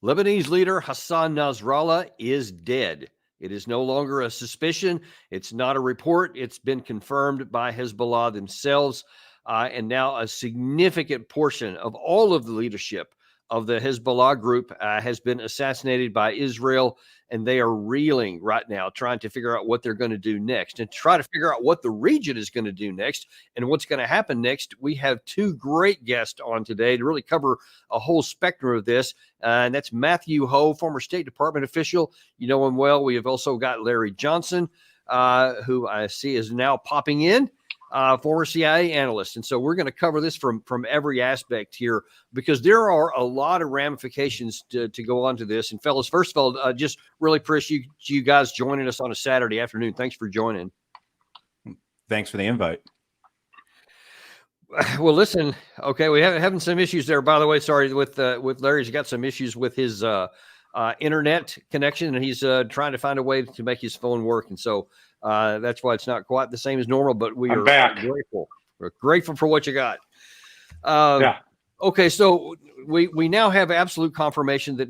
Lebanese leader Hassan Nasrallah is dead. It is no longer a suspicion. It's not a report. It's been confirmed by Hezbollah themselves. And now a significant portion of all of the leadership of the Hezbollah group has been assassinated by Israel. And they are reeling right now, trying to figure out what they're going to do next and try to figure out what the region is going to do next and what's going to happen next. We have two great guests on today to really cover a whole spectrum of this. And that's Matthew Ho, former State Department official. You know him well. We have also got Larry Johnson, who I see is now popping in, former CIA analyst. And so we're going to cover this from every aspect here, because there are a lot of ramifications to go on to this. And fellas, first of all, just really appreciate you guys joining us on a Saturday afternoon. Thanks for joining. Thanks for the invite. Well, listen, okay, we have having some issues there, by the way. Sorry, with Larry's got some issues with his internet connection, and he's trying to find a way to make his phone work. And so that's why it's not quite the same as normal, but we are grateful. We're grateful for what you got. Yeah. Okay, so we now have absolute confirmation that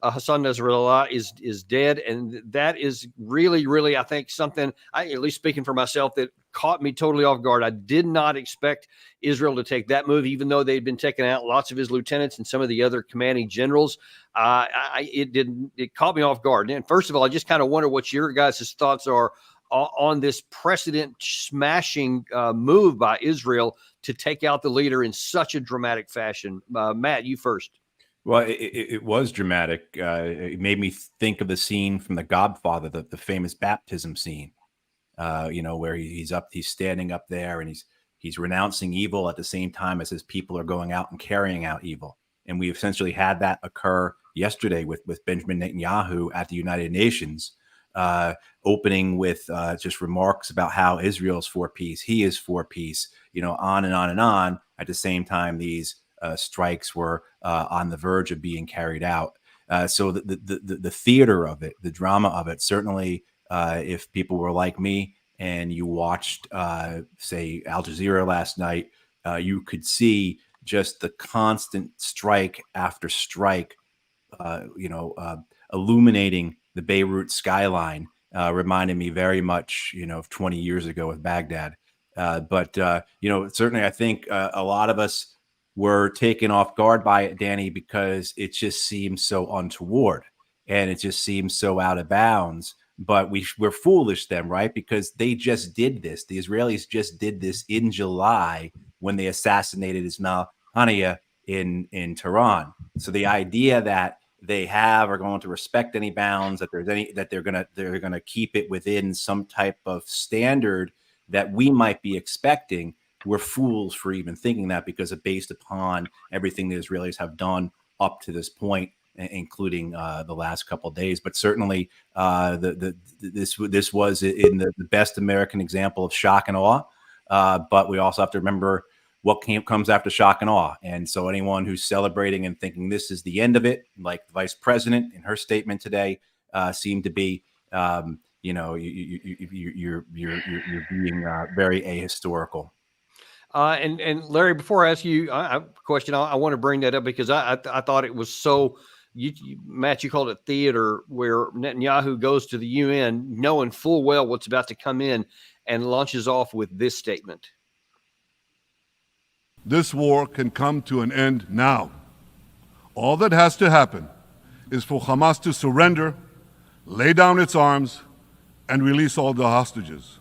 Hassan Nasrallah is dead, and that is really, I think, something, at least speaking for myself, that caught me totally off guard. I did not expect Israel to take that move, even though they'd been taking out lots of his lieutenants and some of the other commanding generals. It caught me off guard. And first of all, I just kind of wonder what your guys' thoughts are on this precedent smashing move by Israel to take out the leader in such a dramatic fashion. Matt, you first. Well, it was dramatic. It made me think of the scene from The Godfather, the famous baptism scene, where he's standing up there and he's renouncing evil at the same time as his people are going out and carrying out evil. And we essentially had that occur yesterday with Benjamin Netanyahu at the United Nations, opening with just remarks about how Israel's for peace, he is for peace, on and on and on. At the same time, these strikes were on the verge of being carried out. So the theater of it, the drama of it, certainly, if people were like me and you watched, say, Al Jazeera last night, you could see just the constant strike after strike, illuminating the Beirut skyline, reminded me very much, of 20 years ago with Baghdad. But certainly I think a lot of us were taken off guard by it, Danny, because it just seems so untoward and it just seems so out of bounds. But we're foolish then, right? Because they just did this. The Israelis just did this in July when they assassinated Ismail Haniyeh in Tehran. So the idea that they are going to respect any bounds, that they're gonna keep it within some type of standard that we might be expecting, we're fools for even thinking that, because it's based upon everything the Israelis have done up to this point, including the last couple of days. But certainly, this was in the best American example of shock and awe. But we also have to remember what comes after shock and awe. And so, anyone who's celebrating and thinking this is the end of it, like the Vice President in her statement today, seemed to be, you're being very ahistorical. And Larry, before I ask you a question, I want to bring that up because I thought it was so. Matt, you called it theater, where Netanyahu goes to the UN knowing full well what's about to come in and launches off with this statement. This war can come to an end now. All that has to happen is for Hamas to surrender, lay down its arms, and release all the hostages.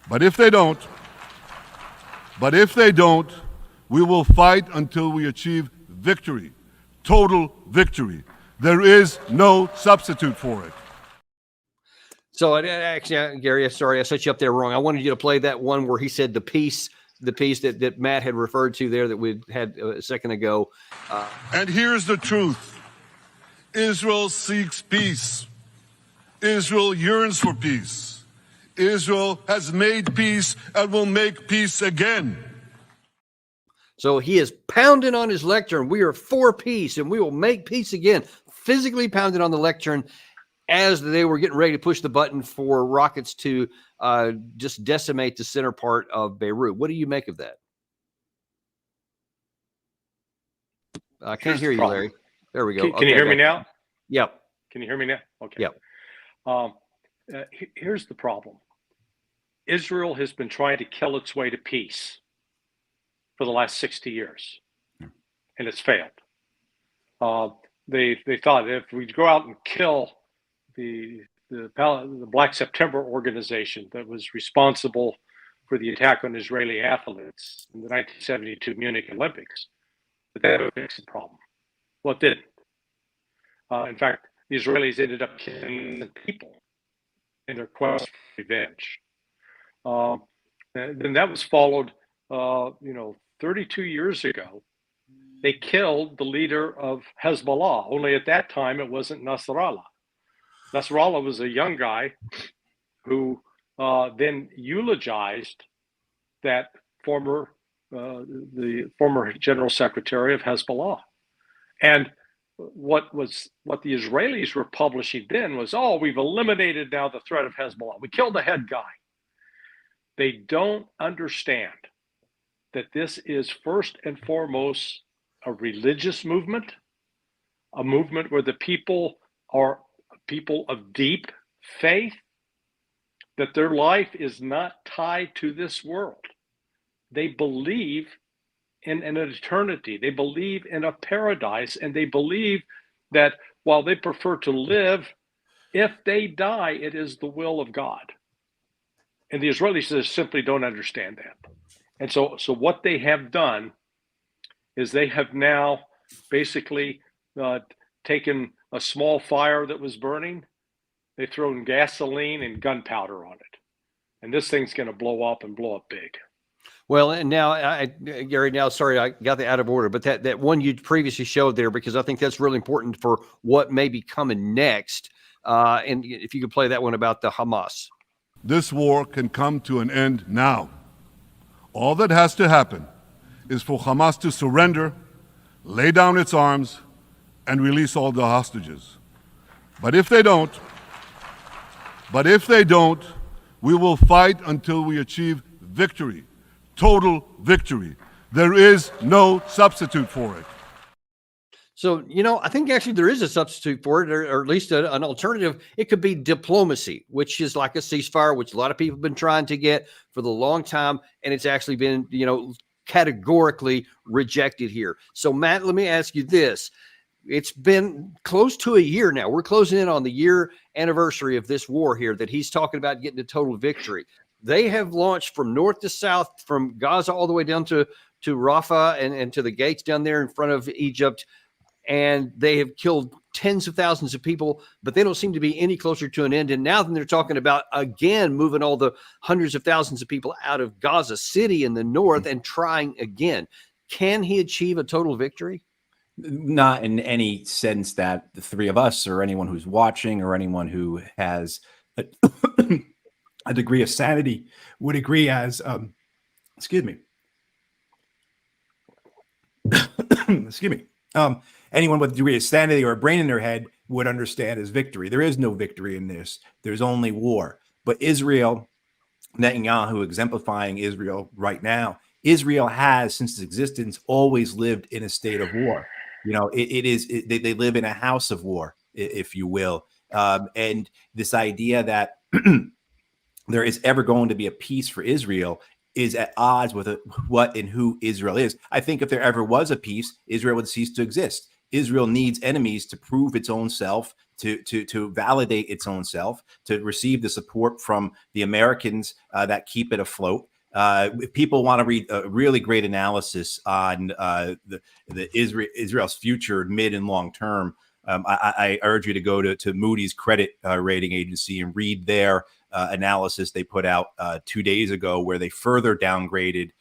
But if they don't, we will fight until we achieve victory, total victory. There is no substitute for it. So actually, Gary, sorry, I set you up there wrong. I wanted you to play that one where he said the piece that Matt had referred to there that we had a second ago. And here's the truth. Israel seeks peace. Israel yearns for peace. Israel has made peace and will make peace again. So he is pounding on his lectern. We are for peace and we will make peace again. Physically pounding on the lectern as they were getting ready to push the button for rockets to just decimate the center part of Beirut. What do you make of that? I can't hear you, Larry. There we go. Can you hear me now? Yep. Can you hear me now? Okay. Yep. Here's the problem. Israel has been trying to kill its way to peace for the last 60 years, and it's failed. They thought if we go out and kill the Black September organization that was responsible for the attack on Israeli athletes in the 1972 Munich Olympics, that would fix the problem. Well, it didn't. In fact, the Israelis ended up killing the people in their quest for revenge. And then that was followed, 32 years ago. They killed the leader of Hezbollah. Only at that time, it wasn't Nasrallah. Nasrallah was a young guy who then eulogized that the former general secretary of Hezbollah. And what the Israelis were publishing then was, oh, we've eliminated now the threat of Hezbollah. We killed the head guy. They don't understand that this is first and foremost a religious movement, a movement where the people are people of deep faith, that their life is not tied to this world. They believe in an eternity. They believe in a paradise, and they believe that while they prefer to live, if they die, it is the will of God. And the Israelis just simply don't understand that. And so what they have done is they have now basically taken a small fire that was burning, they've thrown gasoline and gunpowder on it. And this thing's going to blow up and blow up big. Well, and now, Gary, sorry, I got that out of order, but that one you previously showed there, because I think that's really important for what may be coming next. And if you could play that one about the Hamas. This war can come to an end now. All that has to happen is for Hamas to surrender, lay down its arms, and release all the hostages. But if they don't, we will fight until we achieve victory, total victory. There is no substitute for it. So, I think actually there is a substitute for it, or at least an alternative. It could be diplomacy, which is like a ceasefire, which a lot of people have been trying to get for the long time. And it's actually been, categorically rejected here. So, Matt, let me ask you this. It's been close to a year now. We're closing in on the year anniversary of this war here that he's talking about getting to total victory. They have launched from north to south, from Gaza all the way down to Rafah and to the gates down there in front of Egypt. And they have killed tens of thousands of people, but they don't seem to be any closer to an end. And now then they're talking about, again, moving all the hundreds of thousands of people out of Gaza City in the north and trying again. Can he achieve a total victory? Not in any sense that the three of us or anyone who's watching or anyone who has a degree of sanity would agree as, excuse me. Anyone with a degree of sanity or a brain in their head would understand as victory. There is no victory in this. There's only war. But Israel, Netanyahu exemplifying Israel right now, Israel has, since its existence, always lived in a state of war. They live in a house of war, if you will. And this idea that there is ever going to be a peace for Israel is at odds with what and who Israel is. I think if there ever was a peace, Israel would cease to exist. Israel needs enemies to prove its own self, to validate its own self, to receive the support from the Americans that keep it afloat. If people want to read a really great analysis on Israel's future, mid and long term, I urge you to go to Moody's credit rating agency and read their analysis they put out 2 days ago, where they further downgraded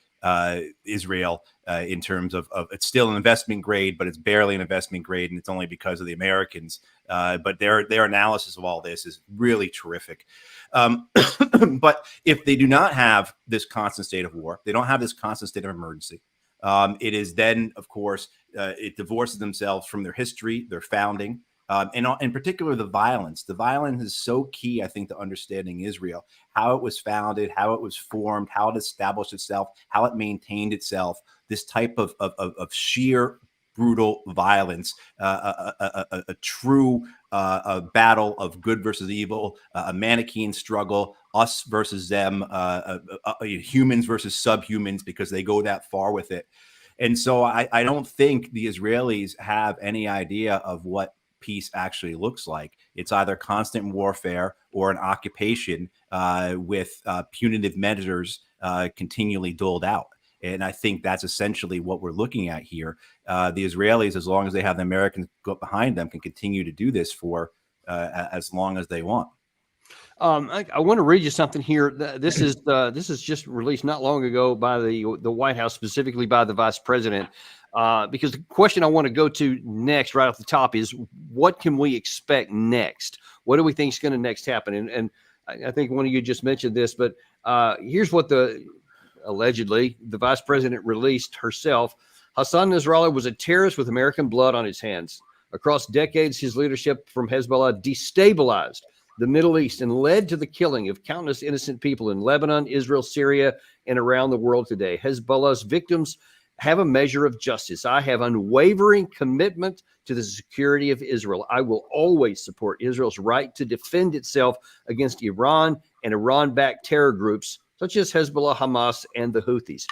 Israel in terms of it's still an investment grade, but it's barely an investment grade, and it's only because of the Americans. But their analysis of all this is really terrific. But if they do not have this constant state of war, they don't have this constant state of emergency. It is then, of course, it divorces themselves from their history, their founding, and in particular, the violence. The violence is so key, I think, to understanding Israel, how it was founded, how it was formed, how it established itself, how it maintained itself. This type of sheer brutal violence, a true battle of good versus evil, a Manichaean struggle, us versus them, humans versus subhumans, because they go that far with it. And so I don't think the Israelis have any idea of what peace actually looks like. It's either constant warfare or an occupation with punitive measures continually doled out. And I think that's essentially what we're looking at here. The Israelis, as long as they have the Americans go behind them, can continue to do this for as long as they want. I want to read you something here. This is just released not long ago by the White House, specifically by the Vice President. Because the question I want to go to next, right off the top, is what can we expect next? What do we think is going to next happen? And I think one of you just mentioned this, but here's what allegedly the Vice President released herself. Hassan Nasrallah was a terrorist with American blood on his hands. Across decades, his leadership from Hezbollah destabilized the Middle East and led to the killing of countless innocent people in Lebanon, Israel, Syria, and around the world today. Hezbollah's victims have a measure of justice. I have unwavering commitment to the security of Israel. I will always support Israel's right to defend itself against Iran and Iran-backed terror groups such as Hezbollah, Hamas, and the Houthis.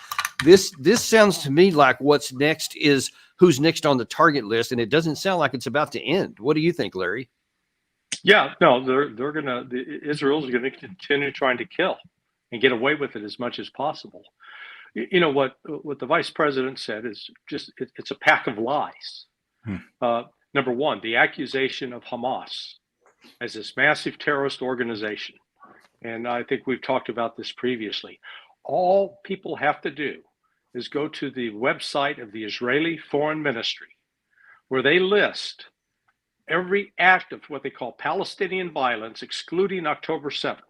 This sounds to me like what's next is who's next on the target list, and it doesn't sound like it's about to end. What do you think, Larry? Yeah, no, Israel's gonna continue trying to kill and get away with it as much as possible. You know what the vice president said is just it's a pack of lies. Number one, the accusation of Hamas as this massive terrorist organization, and I think we've talked about this previously. All people have to do is go to the website of the Israeli Foreign Ministry, where they list every act of what they call Palestinian violence, excluding October 7th,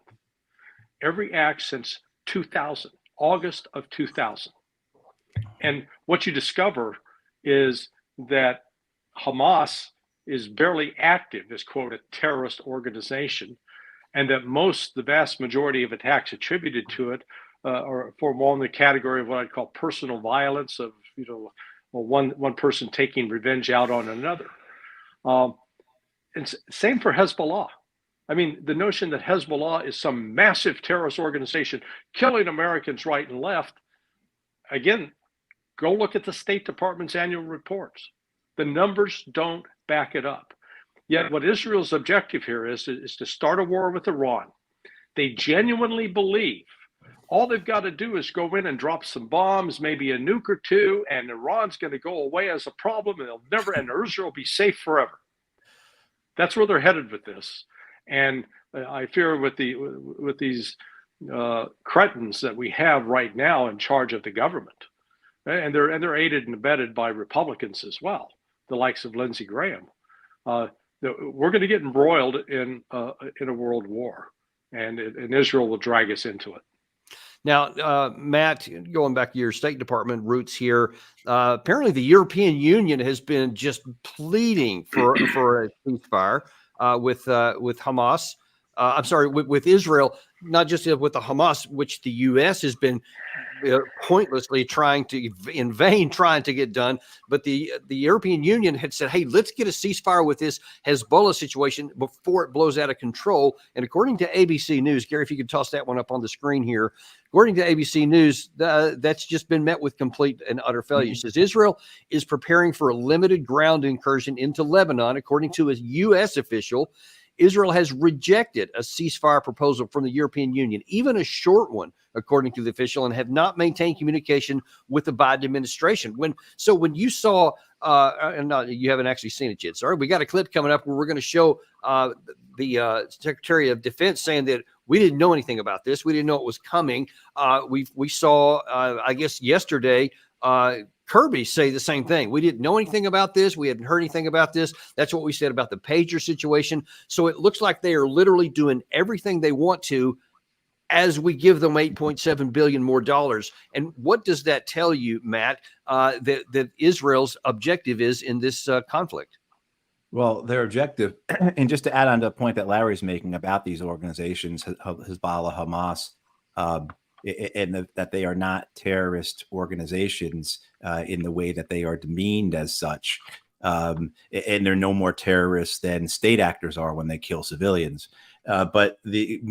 every act since 2000, August of 2000. And what you discover is that Hamas is barely active as, quote, a terrorist organization, and that the vast majority of attacks attributed to it fall more in the category of what I'd call personal violence of, one person taking revenge out on another. And same for Hezbollah. I mean, the notion that Hezbollah is some massive terrorist organization killing Americans right and left, again, go look at the State Department's annual reports. The numbers don't back it up. Yet what Israel's objective here is to start a war with Iran. They genuinely believe all they've got to do is go in and drop some bombs, maybe a nuke or two, and Iran's going to go away as a problem, and Israel will be safe forever. That's where they're headed with this. And I fear with these cretins that we have right now in charge of the government, and they're aided and abetted by Republicans as well, the likes of Lindsey Graham. We're going to get embroiled in a world war, and Israel will drag us into it. Now, Matt, going back to your State Department roots here, apparently the European Union has been just pleading for a ceasefire with Hamas. With Israel, not just with the Hamas, which the U.S. has been pointlessly in vain trying to get done. But the European Union had said, hey, let's get a ceasefire with this Hezbollah situation before it blows out of control. And according to ABC News, Gary, if you could toss that one up on the screen here, according to ABC News, that's just been met with complete and utter failure. It says Israel is preparing for a limited ground incursion into Lebanon, according to a U.S. official. Israel has rejected a ceasefire proposal from the European Union, even a short one, according to the official, and have not maintained communication with the Biden administration. When you saw, you haven't actually seen it yet, sorry, we got a clip coming up where we're going to show the Secretary of Defense saying that we didn't know anything about this. We didn't know it was coming. We saw, I guess yesterday, Kirby say the same thing. We didn't know anything about this. We hadn't heard anything about this. That's what we said about the pager situation. So it looks like they are literally doing everything they want to as we give them $8.7 billion more dollars. And what does that tell you, Matt, that Israel's objective is in this conflict? Well, their objective, and just to add on to the point that Larry's making about these organizations, Hezbollah, Hamas, and that they are not terrorist organizations in the way that they are demeaned as such. And they're no more terrorists than state actors are when they kill civilians. But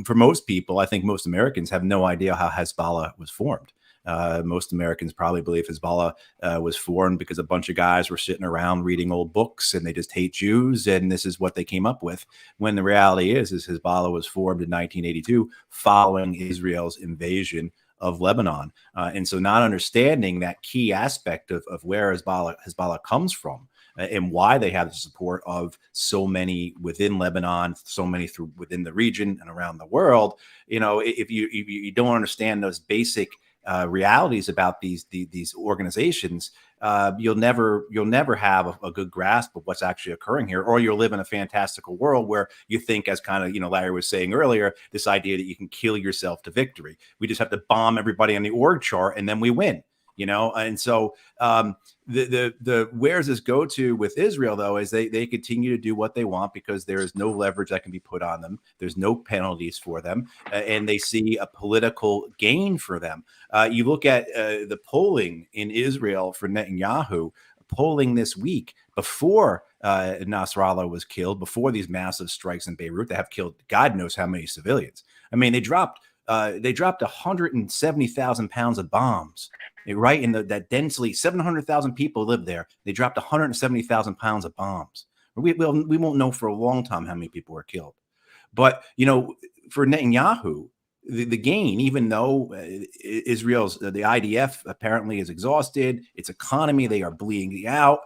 for most people, I think most Americans have no idea how Hezbollah was formed. Most Americans probably believe Hezbollah was formed because a bunch of guys were sitting around reading old books and they just hate Jews, and this is what they came up with. When the reality is Hezbollah was formed in 1982 following Israel's invasion of Lebanon. And so not understanding that key aspect of where Hezbollah comes from, and why they have the support of so many within Lebanon, so many within the region and around the world. If you don't understand those basic realities about these organizations, you'll never have a good grasp of what's actually occurring here, or you'll live in a fantastical world where you think, as kind of Larry was saying earlier, this idea that you can kill yourself to victory. We just have to bomb everybody on the org chart and then we win. And so the where's this go to with Israel, though, is they continue to do what they want because there is no leverage that can be put on them. There's no penalties for them, and they see a political gain for them. You look at the polling in Israel for Netanyahu, polling this week before Nasrallah was killed, before these massive strikes in Beirut that have killed God knows how many civilians. I mean, they dropped 170,000 pounds of bombs. Right in that densely 700,000 people live there. They dropped 170,000 pounds of bombs. We won't know for a long time how many people were killed. But, for Netanyahu, the gain, even though Israel's, the IDF apparently is exhausted, its economy, they are bleeding out.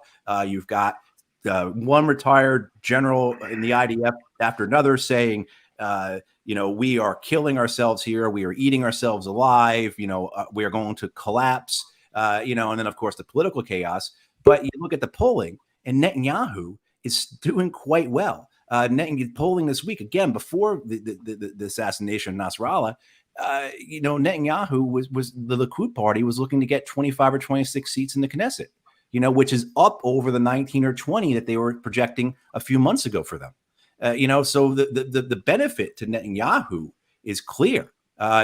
You've got one retired general in the IDF after another saying, we are killing ourselves here. We are eating ourselves alive. We are going to collapse, and then, of course, the political chaos. But you look at the polling, and Netanyahu is doing quite well. Polling this week, again, before the assassination of Nasrallah, Netanyahu was the Likud party was looking to get 25 or 26 seats in the Knesset, which is up over the 19 or 20 that they were projecting a few months ago for them. So the benefit to Netanyahu is clear.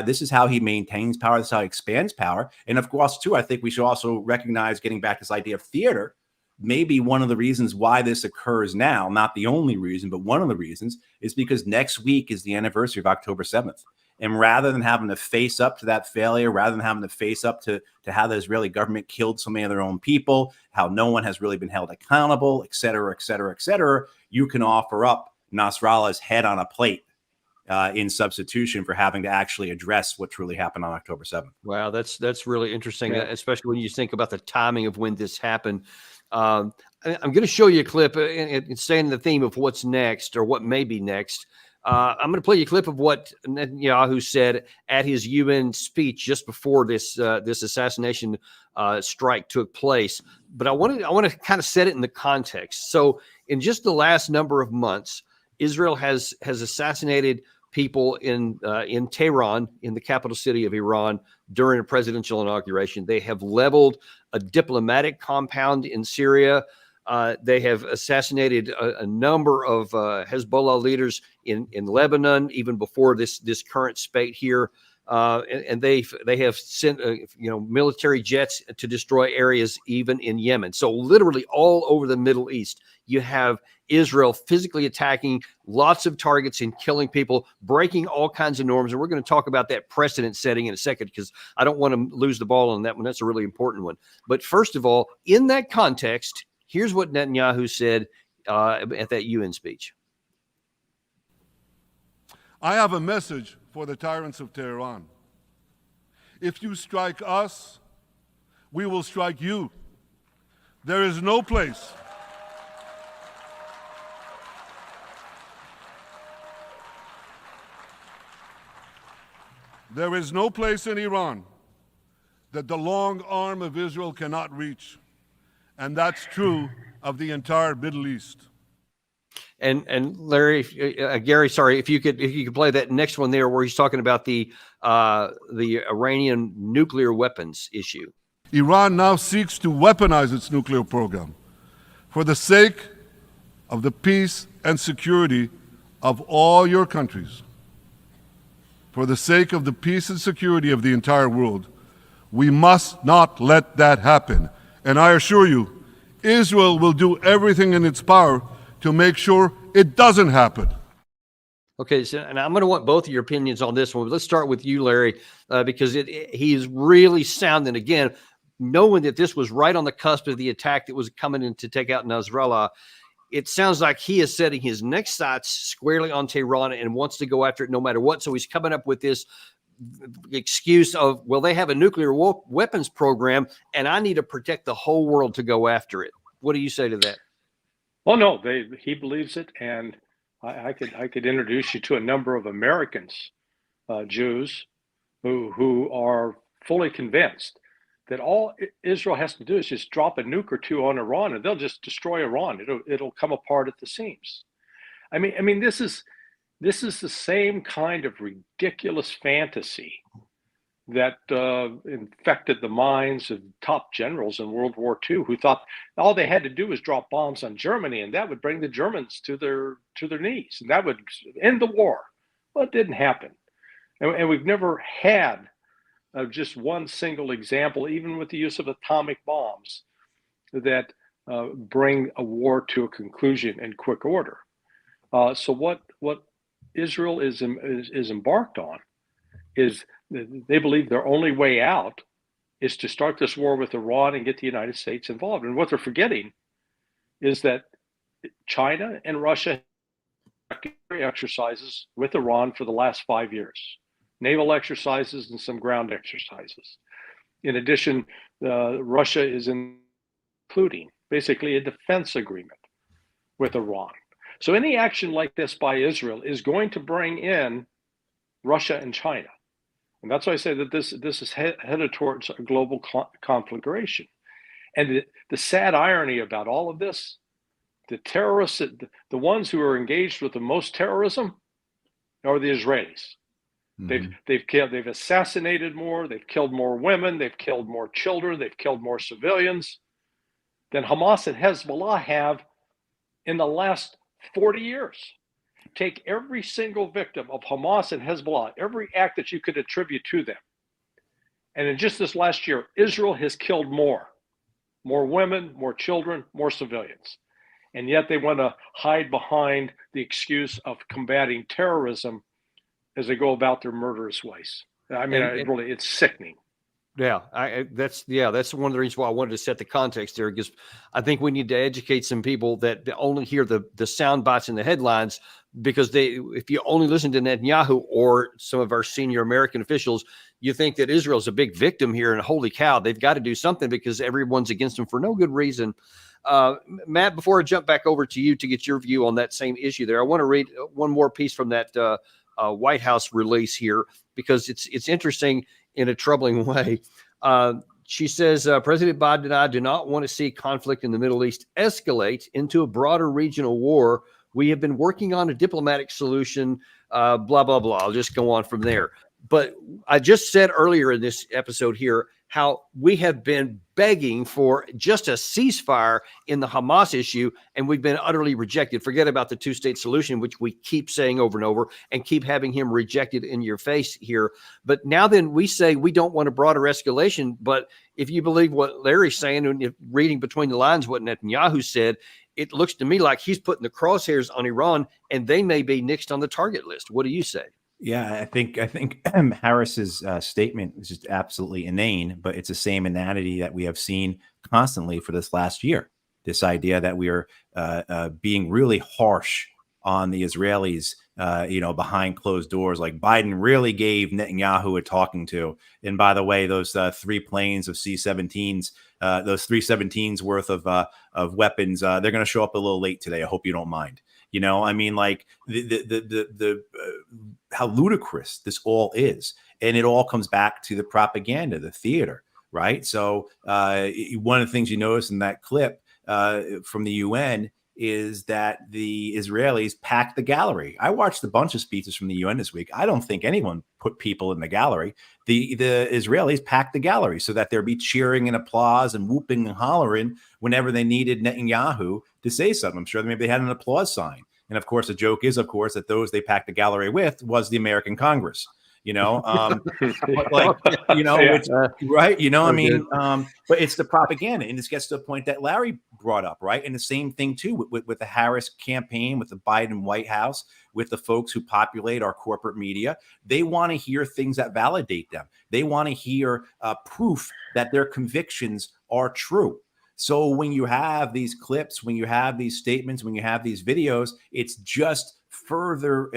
This is how he maintains power. This is how he expands power. And of course, too, I think we should also recognize, getting back to this idea of theater, maybe one of the reasons why this occurs now, not the only reason, but one of the reasons, is because next week is the anniversary of October 7th. And rather than having to face up to that failure, rather than having to face up to how the Israeli government killed so many of their own people, how no one has really been held accountable, et cetera, et cetera, et cetera, you can offer up Nasrallah's head on a plate in substitution for having to actually address what truly happened on October 7th. Wow, that's really interesting, especially when you think about the timing of when this happened. I'm going to show you a clip and staying in the theme of what's next or what may be next. I'm going to play you a clip of what Netanyahu said at his UN speech just before this assassination strike took place. But I want to kind of set it in the context. So in just the last number of months, Israel has assassinated people in Tehran, in the capital city of Iran, during a presidential inauguration. They have leveled a diplomatic compound in Syria. They have assassinated a number of Hezbollah leaders in Lebanon, even before this current spate here. And they have sent military jets to destroy areas even in Yemen. So literally all over the Middle East, you have Israel physically attacking lots of targets and killing people, breaking all kinds of norms. And we're going to talk about that precedent setting in a second, because I don't want to lose the ball on that one. That's a really important one. But first of all, in that context, here's what Netanyahu said at that UN speech. I have a message for the tyrants of Tehran. If you strike us, we will strike you. There is no place. There is no place in Iran that the long arm of Israel cannot reach. And that's true of the entire Middle East. And Larry, Gary, sorry, if you could play that next one there, where he's talking about the Iranian nuclear weapons issue. Iran now seeks to weaponize its nuclear program for the sake of the peace and security of all your countries. for the sake of the peace and security of the entire world. We must not let that happen. And I assure you, Israel will do everything in its power to make sure it doesn't happen. Okay, so, and I'm going to want both of your opinions on this one. Let's start with you, Larry, because he is really sounding, again, knowing that this was right on the cusp of the attack that was coming in to take out Nasrallah. It sounds like he is setting his next sights squarely on Tehran and wants to go after it no matter what. So he's coming up with this excuse of, well, they have a nuclear weapons program, and I need to protect the whole world to go after it. What do you say to that? Well, no, he believes it, and I could introduce you to a number of Americans, Jews, who are fully convinced that all Israel has to do is just drop a nuke or two on Iran, and they'll just destroy Iran. It'll come apart at the seams. I mean, this is the same kind of ridiculous fantasy that infected the minds of top generals in World War II, who thought all they had to do was drop bombs on Germany, and that would bring the Germans to their knees, and that would end the war. Well, it didn't happen, and we've never had just one single example, even with the use of atomic bombs, that bring a war to a conclusion in quick order. So what Israel is embarked on is they believe their only way out is to start this war with Iran and get the United States involved. And what they're forgetting is that China and Russia have exercises with Iran for the last 5 years, naval exercises and some ground exercises. In addition, Russia is including basically a defense agreement with Iran. So any action like this by Israel is going to bring in Russia and China. And that's why I say that this is headed towards a global conflagration. And the sad irony about all of this, the terrorists, the ones who are engaged with the most terrorism are the Israelis. Mm-hmm. They've assassinated more, they've killed more women, they've killed more children, they've killed more civilians than Hamas and Hezbollah have in the last 40 years. Take every single victim of Hamas and Hezbollah, every act that you could attribute to them. And in just this last year, Israel has killed more women, more children, more civilians. And yet they want to hide behind the excuse of combating terrorism as they go about their murderous ways. I mean, it's sickening. Yeah, that's one of the reasons why I wanted to set the context there, because I think we need to educate some people that only hear the sound bites and the headlines, because if you only listen to Netanyahu or some of our senior American officials, you think that Israel's a big victim here, and holy cow, they've got to do something because everyone's against them for no good reason. Matt, before I jump back over to you to get your view on that same issue there, I want to read one more piece from that White House release here, because it's interesting in a troubling way. She says, President Biden and I do not want to see conflict in the Middle East escalate into a broader regional war. We have been working on a diplomatic solution, blah, blah, blah. I'll just go on from there. But I just said earlier in this episode here how we have been begging for just a ceasefire in the Hamas issue, and we've been utterly rejected. Forget about the two-state solution, which we keep saying over and over and keep having him rejected in your face here. But now then we say we don't want a broader escalation. But if you believe what Larry's saying, and if reading between the lines what Netanyahu said, it looks to me like he's putting the crosshairs on Iran, and they may be next on the target list. What do you say? Yeah, I think Harris's statement is just absolutely inane, but it's the same inanity that we have seen constantly for this last year. This idea that we are being really harsh on the Israelis, behind closed doors, like Biden really gave Netanyahu a talking to. And by the way, those 3 planes of C-17s, those 317s worth of weapons, they're going to show up a little late today. I hope you don't mind. I mean, like the how ludicrous this all is. And it all comes back to the propaganda, the theater, right? So one of the things you notice in that clip from the UN is that the Israelis packed the gallery. I watched a bunch of speeches from the UN this week. I don't think anyone put people in the gallery. The Israelis packed the gallery so that there'd be cheering and applause and whooping and hollering whenever they needed Netanyahu to say something. I'm sure maybe they had an applause sign. And of course, the joke is, of course, that those they packed the gallery with was the American Congress. But like, it's right. I mean, but it's the propaganda. And this gets to the point that Larry brought up, right? And the same thing too with the Harris campaign, with the Biden White House, with the folks who populate our corporate media. They want to hear things that validate them. They want to hear proof that their convictions are true. So when you have these clips, when you have these statements, when you have these videos, it's just further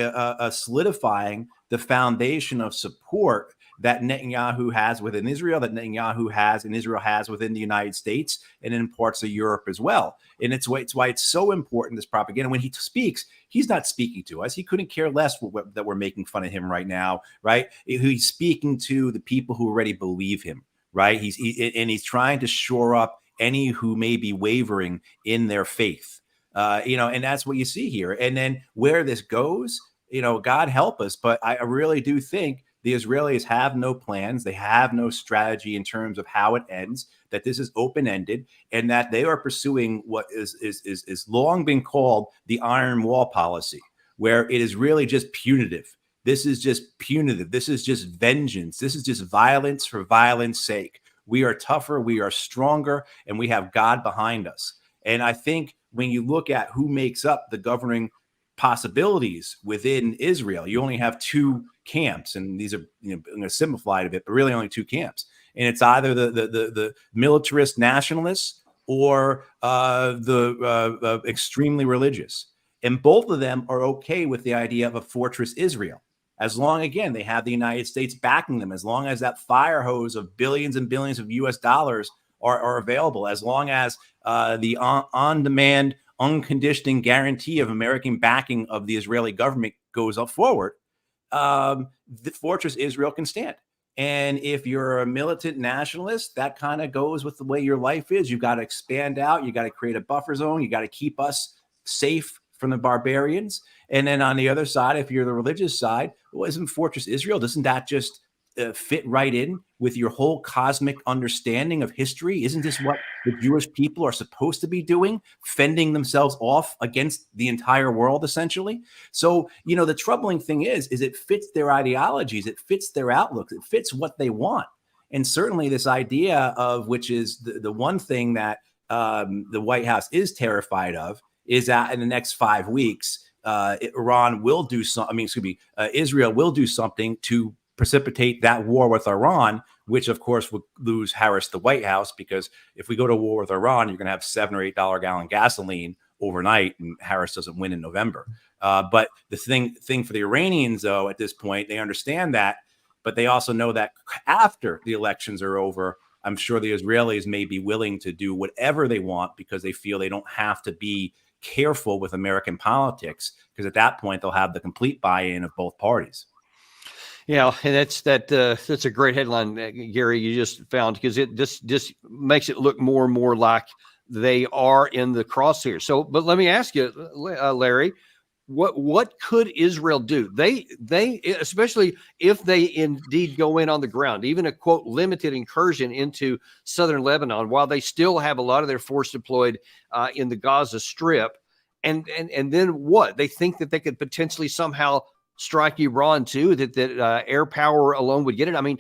solidifying the foundation of support that Netanyahu has within Israel, that Netanyahu has and Israel has within the United States and in parts of Europe as well. And it's why it's so important, this propaganda. When he speaks, he's not speaking to us. He couldn't care less that we're making fun of him right now, right? He's speaking to the people who already believe him, right? He's trying to shore up any who may be wavering in their faith. And that's what you see here. And then where this goes, God help us. But I really do think the Israelis have no plans. They have no strategy in terms of how it ends, that this is open-ended, and that they are pursuing what is long been called the iron wall policy, where it is really just punitive. This is just punitive. This is just vengeance. This is just violence for violence sake. We are tougher, we are stronger, and we have God behind us. And I think when you look at who makes up the governing possibilities within Israel, you only have two camps, and these are, I'm going to simplify it a bit, but really only two camps. And it's either the militarist nationalists or the extremely religious. And both of them are okay with the idea of a fortress Israel, as long, again, they have the United States backing them, as long as that fire hose of billions and billions of US dollars are available, as long as the on-demand, unconditioned guarantee of American backing of the Israeli government goes up forward, the fortress Israel can stand. And if you're a militant nationalist, that kind of goes with the way your life is. You've got to expand out. You got to create a buffer zone. You got to keep us safe from the barbarians. And then on the other side, if you're the religious side, well, isn't Fortress Israel, doesn't that just fit right in with your whole cosmic understanding of history? Isn't this what the Jewish people are supposed to be doing, fending themselves off against the entire world, essentially? So, the troubling thing is it fits their ideologies, it fits their outlooks, it fits what they want. And certainly this idea of, which is the one thing that the White House is terrified of, is that in the next 5 weeks, Israel will do something to precipitate that war with Iran, which of course would lose Harris the White House, because if we go to war with Iran, you're going to have $7 or $8 gallon gasoline overnight, and Harris doesn't win in November. But the thing for the Iranians, though, at this point, they understand that, but they also know that after the elections are over, I'm sure the Israelis may be willing to do whatever they want, because they feel they don't have to be careful with American politics, because at that point they'll have the complete buy-in of both parties. Yeah, and that's a great headline, Gary, you just found, because it just makes it look more and more like they are in the crosshairs. So, but let me ask you, Larry, what could Israel do? They especially if they indeed go in on the ground, even a quote limited incursion into southern Lebanon, while they still have a lot of their force deployed in the Gaza Strip, and then what? They think that they could potentially somehow strike Iran too, that air power alone would get it. I mean,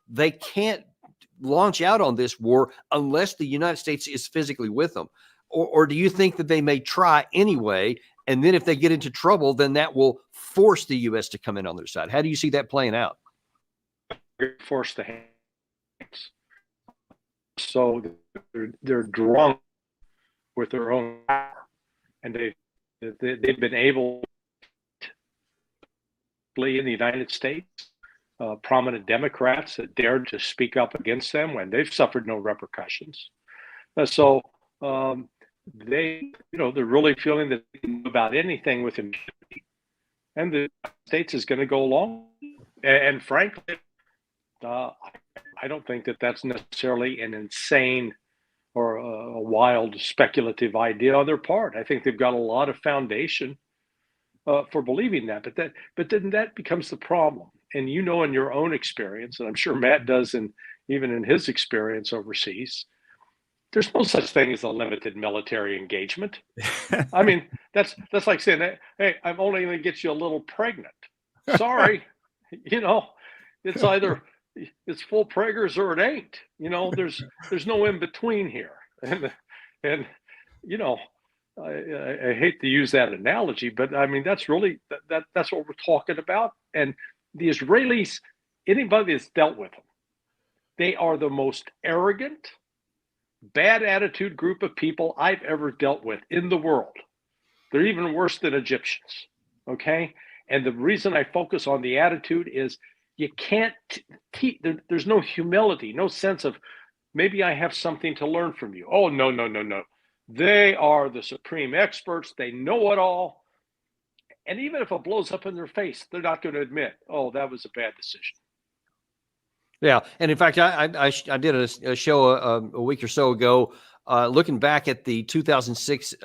they can't launch out on this war unless the United States is physically with them. Or do you think that they may try anyway, and then if they get into trouble, then that will force the U.S. to come in on their side? How do you see that playing out? Force the hands. So they're drunk with their own power, and they've been able in the United States, prominent Democrats that dared to speak up against them when they've suffered no repercussions. So they're really feeling that they can do about anything with impunity, and the United States is going to go along. And frankly, I don't think that that's necessarily an insane or a wild speculative idea on their part. I think they've got a lot of foundation for believing that, but then that becomes the problem. And in your own experience, and I'm sure Matt does, even in his experience overseas, there's no such thing as a limited military engagement. I mean, that's like saying, hey, I'm only going to get you a little pregnant. Sorry, It's either it's full preggers or it ain't. There's no in between here. And you know, I hate to use that analogy, but I mean that's really that's what we're talking about. And the Israelis, anybody that's dealt with them, they are the most arrogant, bad attitude group of people I've ever dealt with in the world. They're even worse than Egyptians. Okay. And the reason I focus on the attitude is you can't there's no humility, no sense of maybe I have something to learn from you. Oh, no, no, no, no. They are the supreme experts. They know it all. And even if it blows up in their face, they're not going to admit, oh, that was a bad decision. Yeah. And in fact, I did a show a week or so ago looking back at the 2006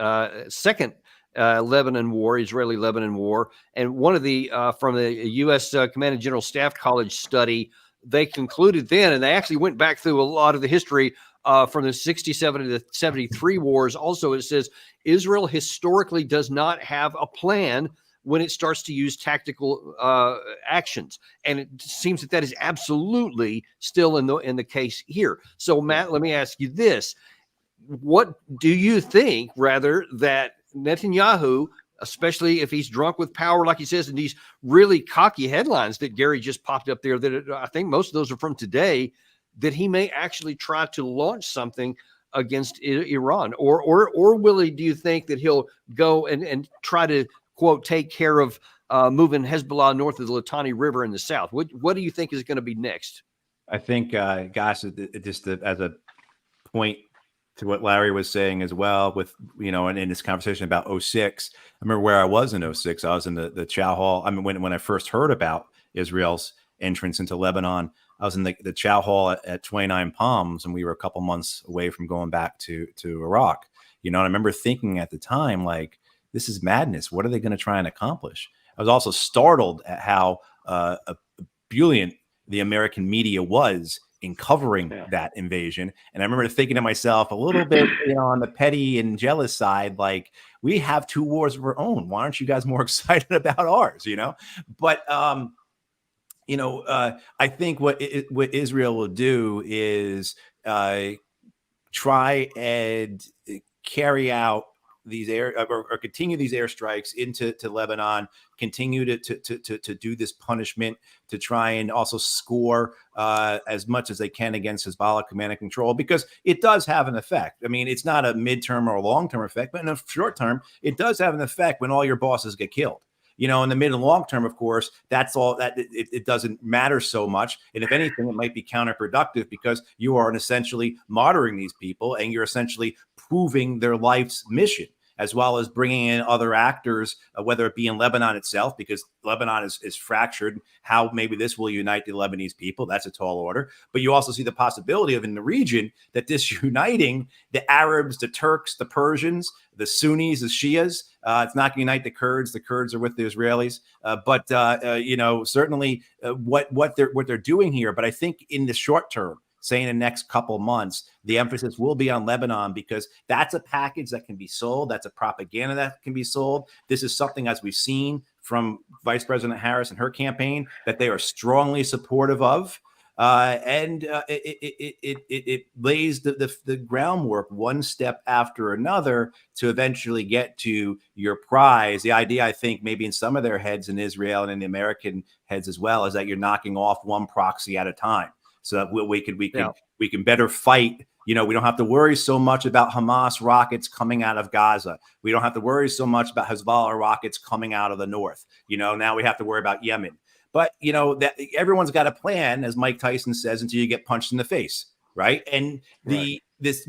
second Lebanon War, Israeli-Lebanon War. And one of the, from the U.S. Command and General Staff College study, they concluded then, and they actually went back through a lot of the history from the 67 to the 73 wars. Also, it says Israel historically does not have a plan when it starts to use tactical actions. And it seems that is absolutely still in the case here. So, Matt, let me ask you this. What do you think, rather, that Netanyahu, especially if he's drunk with power, like he says, and these really cocky headlines that Gary just popped up there, that I think most of those are from today, that he may actually try to launch something against Iran? Or will he, do you think that he'll go and try to, quote, take care of moving Hezbollah north of the Litani River in the south? What do you think is going to be next? I think, guys, just as a point to what Larry was saying as well, with, and in this conversation about 06, I remember where I was in 06. I was in the Chow Hall. I mean, when I first heard about Israel's entrance into Lebanon, I was in the Chow Hall at 29 Palms, and we were a couple months away from going back to Iraq. And I remember thinking at the time, like, this is madness. What are they going to try and accomplish? I was also startled at how ebullient the American media was in covering that invasion. And I remember thinking to myself a little bit, on the petty and jealous side, like, we have two wars of our own. Why aren't you guys more excited about ours? But, I think what Israel will do is try and carry out these or continue these airstrikes into Lebanon, continue to do this punishment, to try and also score as much as they can against Hezbollah command and control, because it does have an effect. I mean, it's not a midterm or a long-term effect, but in a short term, it does have an effect when all your bosses get killed. In the mid and long term, of course, that's all that it doesn't matter so much. And if anything, it might be counterproductive, because you are essentially martyring these people, and you're essentially proving their life's mission, as well as bringing in other actors, whether it be in Lebanon itself, because Lebanon is fractured. How maybe this will unite the Lebanese people, that's a tall order. But you also see the possibility of, in the region, that this uniting the Arabs, the Turks, the Persians, the Sunnis, the Shias. It's not going to unite the Kurds. The Kurds are with the Israelis. But certainly what they're doing here. But I think in the short term, say in the next couple months, the emphasis will be on Lebanon, because that's a package that can be sold. That's a propaganda that can be sold. This is something, as we've seen from Vice President Harris and her campaign, that they are strongly supportive of. And it lays the groundwork one step after another to eventually get to your prize. The idea, I think, maybe in some of their heads in Israel and in the American heads as well, is that you're knocking off one proxy at a time, so that we can better fight. We don't have to worry so much about Hamas rockets coming out of Gaza. We don't have to worry so much about Hezbollah rockets coming out of the north. Now we have to worry about Yemen. But, that everyone's got a plan, as Mike Tyson says, until you get punched in the face. Right. And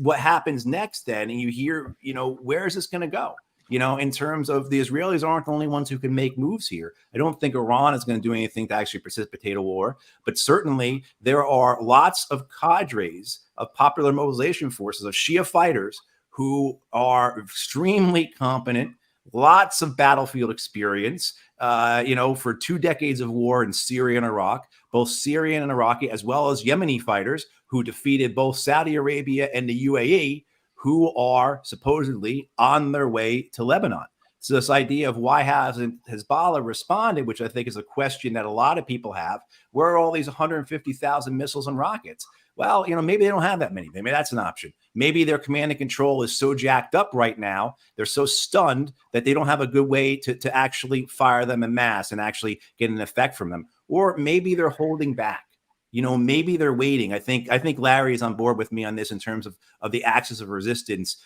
what happens next then, and you hear, where is this going to go? In terms of, the Israelis aren't the only ones who can make moves here. I don't think Iran is going to do anything to actually precipitate a war, but certainly there are lots of cadres of popular mobilization forces, of Shia fighters, who are extremely competent, lots of battlefield experience, for 2 decades of war in Syria and Iraq, both Syrian and Iraqi, as well as Yemeni fighters who defeated both Saudi Arabia and the UAE, who are supposedly on their way to Lebanon. So this idea of why hasn't Hezbollah responded, which I think is a question that a lot of people have, where are all these 150,000 missiles and rockets? Well, maybe they don't have that many. Maybe that's an option. Maybe their command and control is so jacked up right now, they're so stunned that they don't have a good way to actually fire them en masse and actually get an effect from them. Or maybe they're holding back. Maybe they're waiting. I think Larry is on board with me on this in terms of the axis of resistance.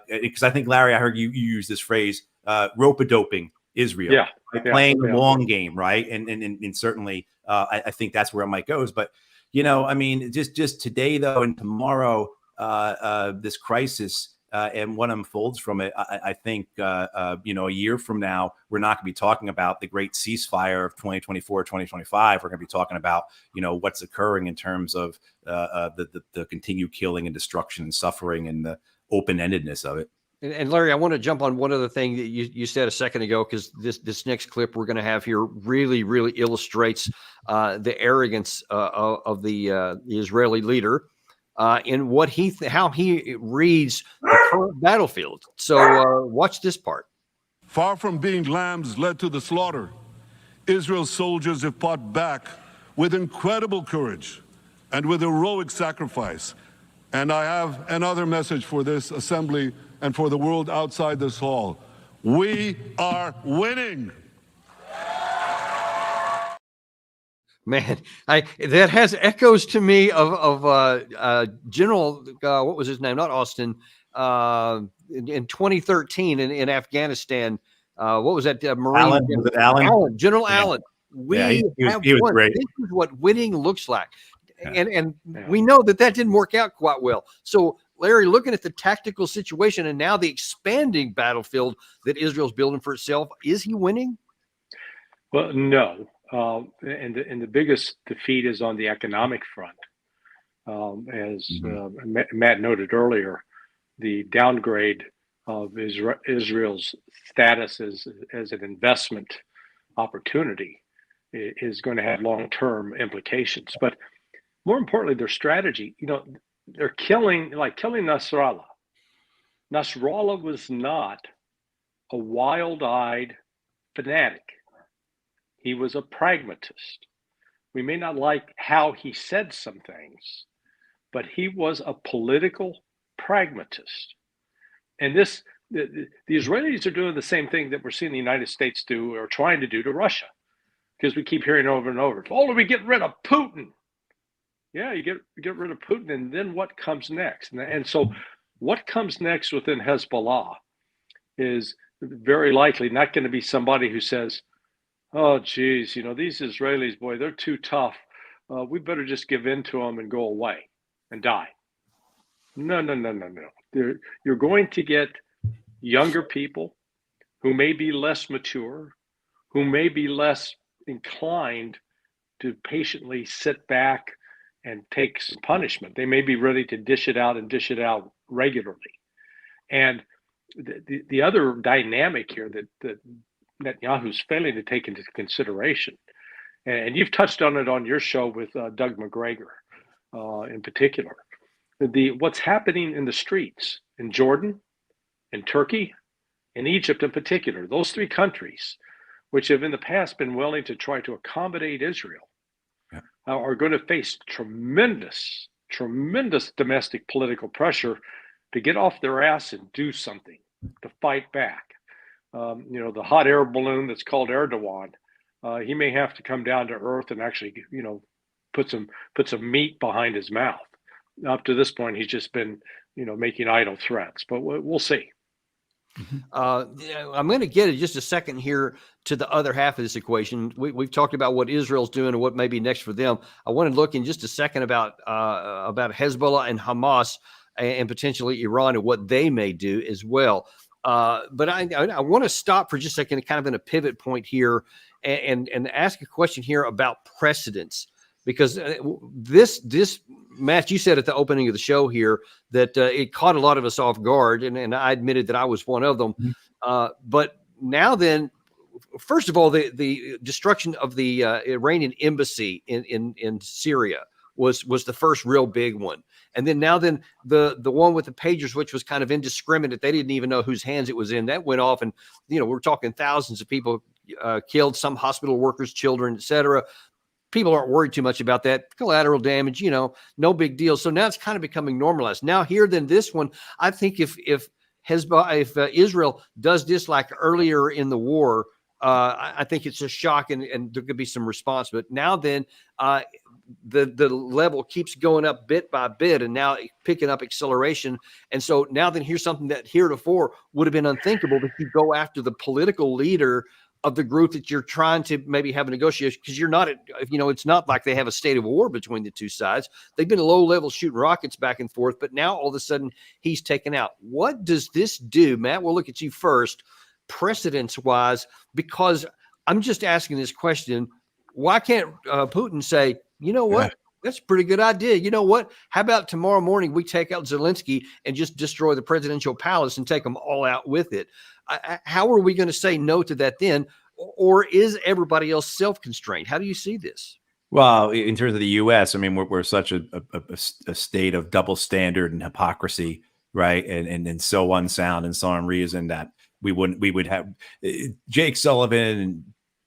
Because I think, Larry, I heard you use this phrase, rope-a-doping Israel, playing the long game, right? And certainly, I think that's where it might go. But just today though, and tomorrow, this crisis and what unfolds from it, I think a year from now, we're not going to be talking about the great ceasefire of 2024, 2025. We're going to be talking about what's occurring in terms of the continued killing and destruction and suffering and the open-endedness of it. And Larry, I want to jump on one other thing that you said a second ago, because this next clip we're going to have here really, really illustrates the arrogance of the Israeli leader in how he reads the current battlefield. So watch this part. Far from being lambs led to the slaughter, Israel's soldiers have fought back with incredible courage and with heroic sacrifice. And I have another message for this assembly and for the world outside this hall. We are winning. Man, that has echoes to me of General, what was his name? Not Austin. In 2013 in Afghanistan, what was that? Marine Allen? General Allen. He was great. This is what winning looks like. And we know that didn't work out quite well. So, Larry, looking at the tactical situation and now the expanding battlefield that Israel's building for itself, is he winning? Well, no. And the biggest defeat is on the economic front. As Matt noted earlier, the downgrade of Israel's status as an investment opportunity is going to have long-term implications. But more importantly, their strategy, they're killing Nasrallah. Nasrallah was not a wild-eyed fanatic. He was a pragmatist. We may not like how he said some things, but he was a political pragmatist. And the Israelis are doing the same thing that we're seeing the United States do or trying to do to Russia, because we keep hearing over and over, oh, we get rid of Putin. Yeah, you get rid of Putin, and then what comes next? And so what comes next within Hezbollah is very likely not going to be somebody who says, oh, geez, these Israelis, boy, they're too tough. We better just give in to them and go away and die. No. You're going to get younger people who may be less mature, who may be less inclined to patiently sit back and take some punishment. They may be ready to dish it out regularly. And the other dynamic here that Netanyahu's failing to take into consideration, and you've touched on it on your show with Doug McGregor in particular, what's happening in the streets in Jordan, in Turkey, in Egypt in particular, those three countries, which have in the past been willing to try to accommodate Israel, are going to face tremendous domestic political pressure to get off their ass and do something, to fight back. The hot air balloon that's called Erdogan, he may have to come down to earth and actually, put some meat behind his mouth. Up to this point, he's just been, making idle threats, but we'll see. I'm going to get in just a second here to the other half of this equation. We've talked about what Israel's doing and what may be next for them. I want to look in just a second about Hezbollah and Hamas and potentially Iran and what they may do as well. But I want to stop for just a second, kind of in a pivot point here, and ask a question here about precedents. Because this match, you said at the opening of the show here that it caught a lot of us off guard, and I admitted that I was one of them. But now then, first of all, the destruction of the Iranian embassy in Syria was the first real big one. And then the one with the pagers, which was kind of indiscriminate, they didn't even know whose hands it was in. That went off, and we're talking thousands of people killed, some hospital workers, children, etc. People aren't worried too much about that. Collateral damage, no big deal. So now it's kind of becoming normalized. Now here, then this one, I think if Hezbollah, if Israel does this like earlier in the war, I think it's a shock, and there could be some response. But now then, the level keeps going up bit by bit, and now picking up acceleration. And so now then, here's something that heretofore would have been unthinkable, that you go after the political leader of the group that you're trying to maybe have a negotiation, because you're not, it's not like they have a state of war between the two sides. They've been low level shooting rockets back and forth, but now all of a sudden he's taken out. What does this do, Matt? We'll look at you first, precedence wise, because I'm just asking this question. Why can't Putin say, you know what? Yeah. That's a pretty good idea. You know what? How about tomorrow morning we take out Zelensky and just destroy the presidential palace and take them all out with it? How are we going to say no to that then? Or is everybody else self-constrained? How do you see this? Well, in terms of the U.S., I mean, we're such a state of double standard and hypocrisy, right? And so unsound and so unreasoned that we would have Jake Sullivan and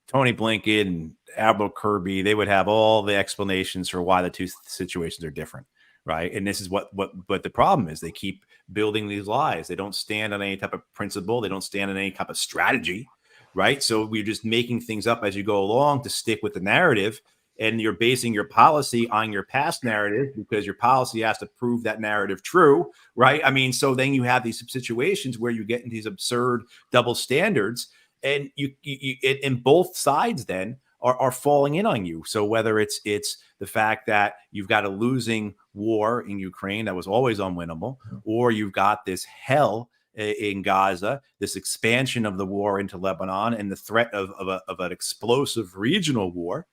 Tony Blinken and Admiral Kirby. They would have all the explanations for why the two situations are different, right? And this is what the problem is. They keep building these lies. They don't stand on any type of principle. They don't stand on any type of strategy, right? So we're just making things up as you go along to stick with the narrative, and you're basing your policy on your past narrative because your policy has to prove that narrative true, right? I mean, so then you have these situations where you get into these absurd double standards, and you in both sides then are falling in on you. So whether it's the fact that you've got a losing war in Ukraine that was always unwinnable, or you've got this hell in Gaza, this expansion of the war into Lebanon, and the threat of an explosive regional war,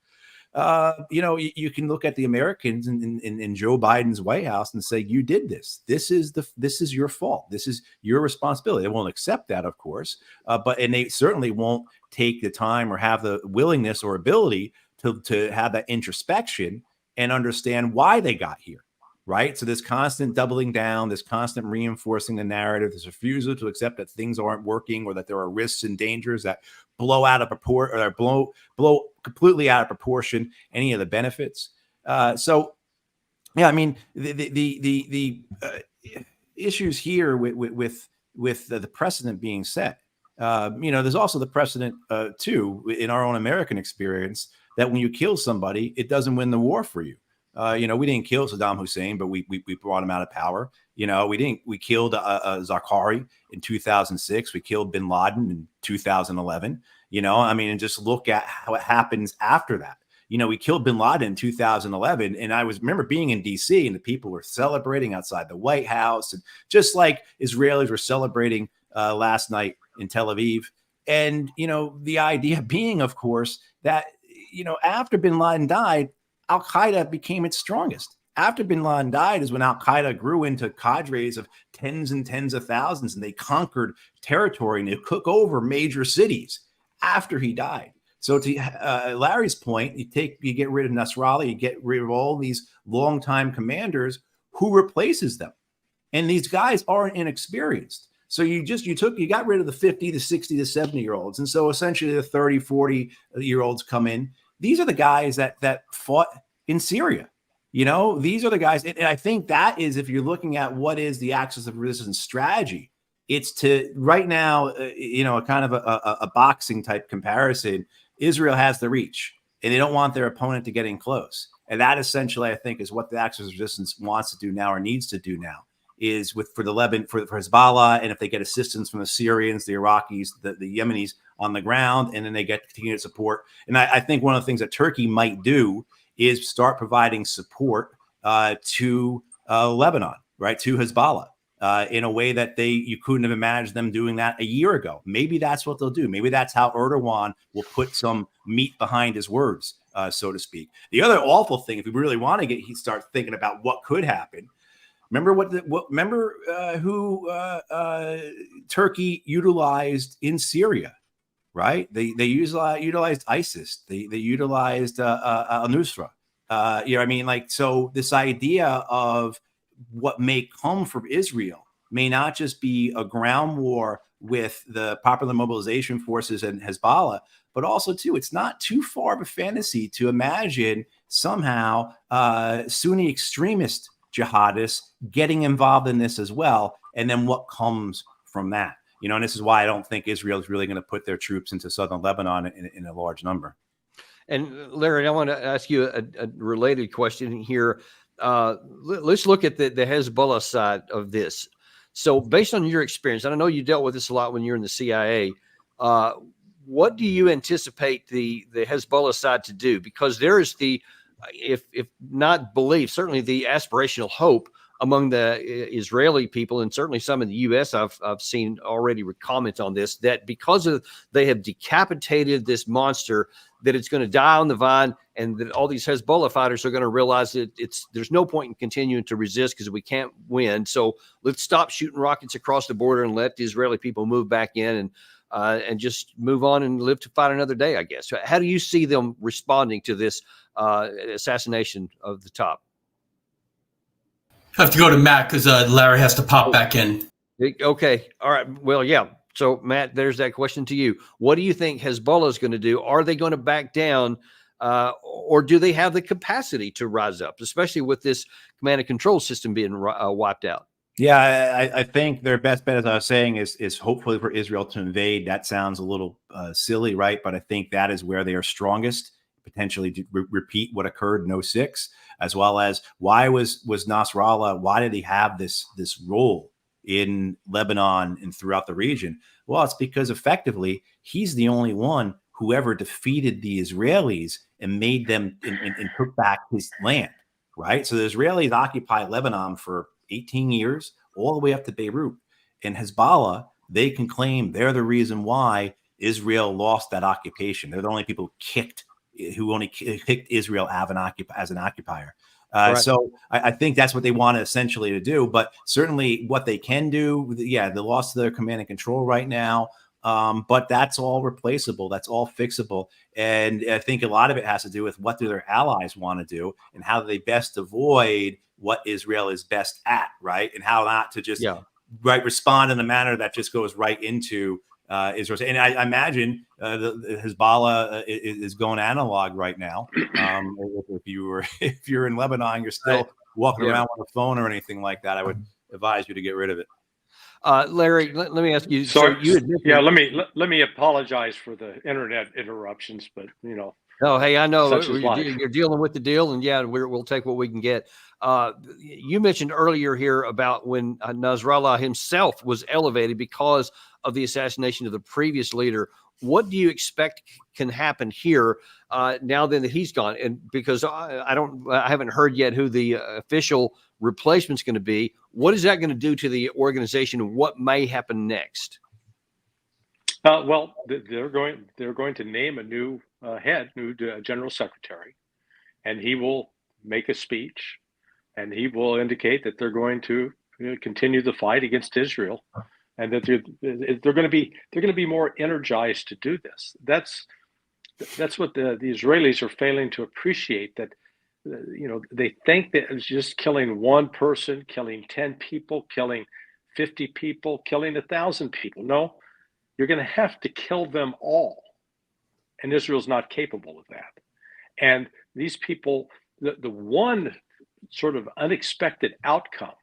you can look at the Americans in Joe Biden's White House and say, you did this. This is your fault. This is your responsibility. They won't accept that, of course, and they certainly won't take the time or have the willingness or ability to have that introspection and understand why they got here, right? So this constant doubling down, this constant reinforcing the narrative, this refusal to accept that things aren't working or that there are risks and dangers that blow out of proportion or blow completely out of proportion any of the benefits. So, yeah, I mean, the issues here with the precedent being set. There's also the precedent too in our own American experience that when you kill somebody, it doesn't win the war for you. We didn't kill Saddam Hussein, but we brought him out of power. We killed Zarqawi in 2006. We killed bin Laden in 2011. And just look at how it happens after that. We killed bin Laden in 2011, and I remember being in DC, and the people were celebrating outside the White House, and just like Israelis were celebrating last night in Tel Aviv. And, the idea being, of course, that, after bin Laden died, Al-Qaeda became its strongest. After bin Laden died is when Al-Qaeda grew into cadres of tens and tens of thousands, and they conquered territory and they took over major cities after he died. So to Larry's point, you get rid of Nasrallah, you get rid of all these longtime commanders. Who replaces them? And these guys aren't inexperienced. So you got rid of the 50, the 60, the 70-year-olds. And so essentially the 30, 40-year-olds come in. These are the guys that fought in Syria. These are the guys. And I think that is, if you're looking at what is the axis of resistance strategy, it's to right now, kind of a boxing type comparison. Israel has the reach, and they don't want their opponent to get in close. And that essentially, I think, is what the axis of resistance wants to do now or needs to do now. Is for Hezbollah, and if they get assistance from the Syrians, the Iraqis, the Yemenis on the ground, and then they get continued support. And I think one of the things that Turkey might do is start providing support to Lebanon, right, to Hezbollah, in a way that you couldn't have imagined them doing that a year ago. Maybe that's what they'll do. Maybe that's how Erdogan will put some meat behind his words, so to speak. The other awful thing, if we really want to start thinking about what could happen. Remember who Turkey utilized in Syria, right? They utilized ISIS. They utilized al-Nusra. So this idea of what may come from Israel may not just be a ground war with the Popular Mobilization Forces and Hezbollah, but also too, it's not too far of a fantasy to imagine somehow Sunni extremist jihadists getting involved in this as well, and then what comes from that. And this is why I don't think Israel is really going to put their troops into southern Lebanon in a large number. And Larry, I want to ask you a related question here. Let's look at the Hezbollah side of this. So based on your experience, and I know you dealt with this a lot when you're in the CIA, what do you anticipate the Hezbollah side to do? Because there is if not belief, certainly the aspirational hope among the Israeli people, and certainly some in the U.S. I've seen already comment on this, that because they have decapitated this monster, that it's going to die on the vine, and that all these Hezbollah fighters are going to realize that there's no point in continuing to resist because we can't win. So let's stop shooting rockets across the border and let the Israeli people move back in and just move on and live to fight another day, I guess. How do you see them responding to this assassination of the top? I have to go to Matt because Larry has to pop back in. Okay. All right. Well, yeah. So, Matt, there's that question to you. What do you think Hezbollah is going to do? Are they going to back down, or do they have the capacity to rise up, especially with this command and control system being wiped out? Yeah, I think their best bet, as I was saying, is hopefully for Israel to invade. That sounds a little silly, right? But I think that is where they are strongest, potentially to repeat what occurred in 06, as well as why was Nasrallah, why did he have this role in Lebanon and throughout the region? Well, it's because effectively he's the only one who ever defeated the Israelis and made them and took back his land, right? So the Israelis occupied Lebanon for 18 years, all the way up to Beirut. And Hezbollah, they can claim they're the reason why Israel lost that occupation. They're the only people who only kicked Israel as an occupier. Right. So I think that's what they want essentially to do. But certainly what they can do, they lost their command and control right now. But that's all replaceable. That's all fixable. And I think a lot of it has to do with what do their allies want to do and how do they best avoid what Israel is best at, right? And how not to just respond in a manner that just goes right into Israel. And I imagine the Hezbollah is going analog right now. If you're in Lebanon, you're still walking around with a phone or anything like that, I would advise you to get rid of it. Larry, let me ask you. Sorry, let me apologize for the internet interruptions, but Oh, hey, I know you're dealing with the deal, and we'll take what we can get. You mentioned earlier here about when Nasrallah himself was elevated because of the assassination of the previous leader. What do you expect can happen here now then that he's gone? And because I haven't heard yet who the official replacement's going to be. What is that going to do to the organization, and what may happen next? Well, they're going to name a new new general secretary, and he will make a speech, and he will indicate that they're going to continue the fight against Israel, and that they're going to be more energized to do this. That's what the Israelis are failing to appreciate. That they think that it's just killing one person, killing 10 people, killing 50 people, killing 1,000 people. No. You're going to have to kill them all. And Israel's not capable of that. And these people, the one sort of unexpected outcome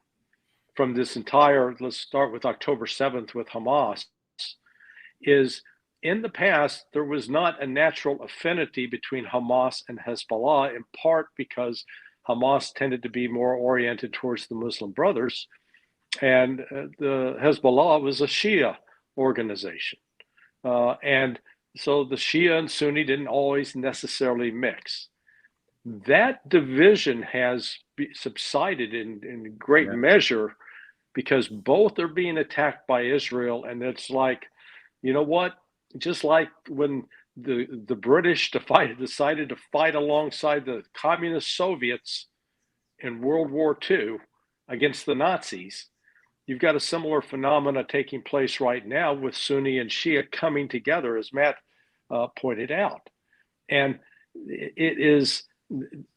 from this entire, let's start with October 7th with Hamas, is in the past, there was not a natural affinity between Hamas and Hezbollah, in part because Hamas tended to be more oriented towards the Muslim Brothers. And the Hezbollah was a Shia organization. And so the Shia and Sunni didn't always necessarily mix. That division has subsided in great measure because both are being attacked by Israel. And it's like, you know what? Just like when the British decided to fight alongside the communist Soviets in World War II against the Nazis, you've got a similar phenomena taking place right now with Sunni and Shia coming together, as Matt pointed out. And it is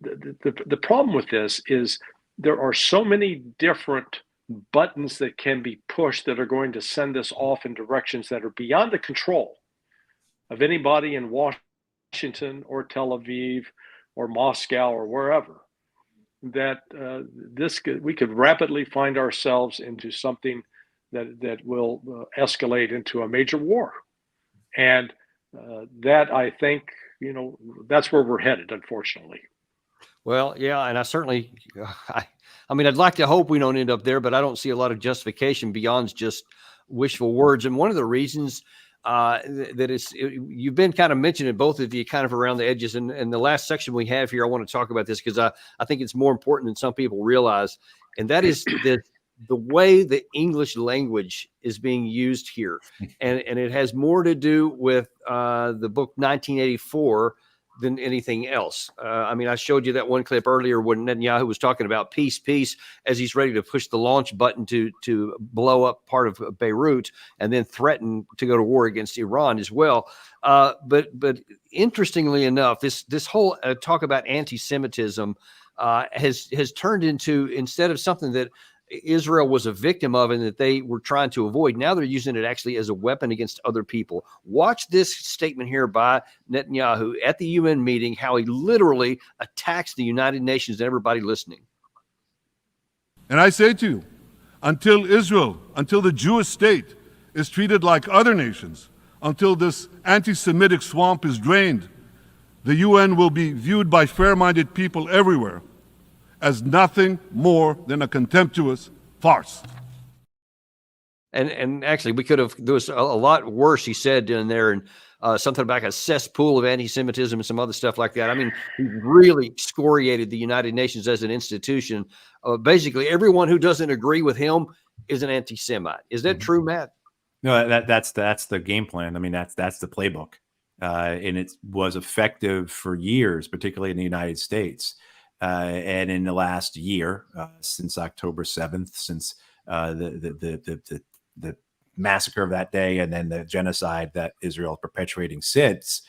the problem with this is there are so many different buttons that can be pushed that are going to send us off in directions that are beyond the control of anybody in Washington or Tel Aviv or Moscow or wherever. That we could rapidly find ourselves into something that will escalate into a major war, and that, I think, that's where we're headed, unfortunately. Well, yeah, and I certainly, I mean, I'd like to hope we don't end up there, but I don't see a lot of justification beyond just wishful words. And one of the reasons you've been kind of mentioning, both of you, kind of around the edges. And the last section we have here, I want to talk about this because I think it's more important than some people realize, and that is the way the English language is being used here, and it has more to do with the book 1984 than anything else. I mean, I showed you that one clip earlier when Netanyahu was talking about peace, as he's ready to push the launch button to blow up part of Beirut and then threaten to go to war against Iran as well. But interestingly enough, this whole talk about anti-Semitism has turned into, instead of something that Israel was a victim of and that they were trying to avoid, now they're using it actually as a weapon against other people. Watch this statement here by Netanyahu at the UN meeting, how he literally attacks the United Nations and everybody listening. And I say to you, until the Jewish state is treated like other nations, until this anti-Semitic swamp is drained, the UN will be viewed by fair-minded people everywhere as nothing more than a contemptuous farce. And actually, there was a lot worse he said in there, and something about a cesspool of anti-Semitism and some other stuff like that. I mean, he really excoriated the United Nations as an institution. Basically, everyone who doesn't agree with him is an anti-Semite. Is that true, Matt? No, that's the game plan. I mean, that's the playbook, and it was effective for years, particularly in the United States. And in the last year, since October 7th, since the massacre of that day, and then the genocide that Israel is perpetuating since,